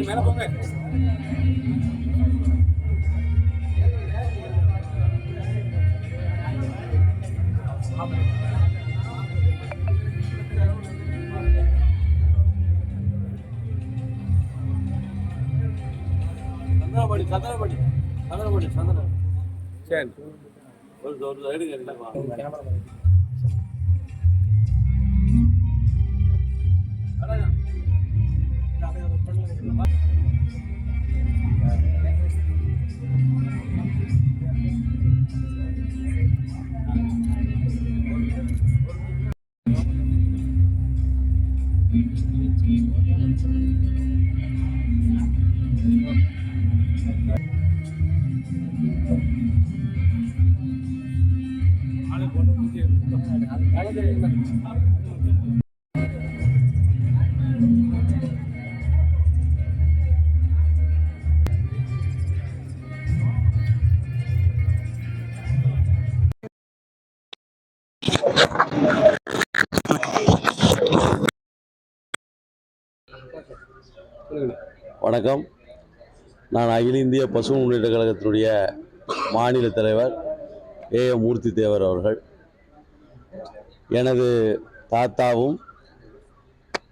மேல போங்க. சந்திரபாடி சரி ஒரு எடுங்க வணக்கம். நான் அகில இந்திய பசுமை முன்னேற்ற கழகத்தினுடைய மாநில தலைவர் ஏ.எம். மூர்த்தி தேவர் அவர்கள். எனது தாத்தாவும்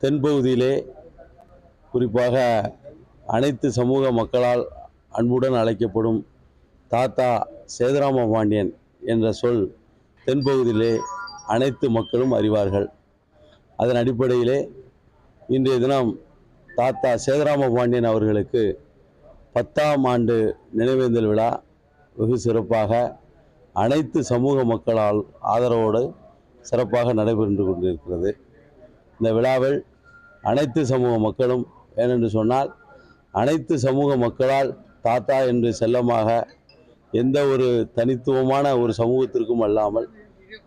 தென்பகுதியிலே குறிப்பாக அனைத்து சமூக மக்களால் அன்புடன் அழைக்கப்படும் தாத்தா சேதுராம பாண்டியன் என்ற சொல் தென்பகுதியிலே அனைத்து மக்களும் அறிவார்கள். அதன் அடிப்படையிலே இன்றைய தினம் தாத்தா சேதுராம பாண்டியன் அவர்களுக்கு 10ஆம் ஆண்டு நினைவேந்தல் விழா வெகு சிறப்பாக அனைத்து சமூக மக்களால் ஆதரவோடு சிறப்பாக நடைபெற்று கொண்டிருக்கிறது. இந்த விழாவில் அனைத்து சமூக மக்களும், ஏனென்று சொன்னால் அனைத்து சமூக மக்களால் தாத்தா என்று செல்லமாக எந்த ஒரு தனித்துவமான ஒரு சமூகத்திற்கும் அல்லாமல்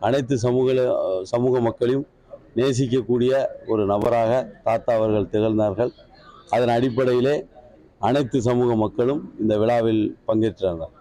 அனைத்து சமூக மக்களையும் நேசிக்கக்கூடிய ஒரு நபராக தாத்தா அவர்கள் திகழ்ந்தார்கள். அதன் அடிப்படையிலே அனைத்து சமூக மக்களும் இந்த விழாவில் பங்கேற்றனர்.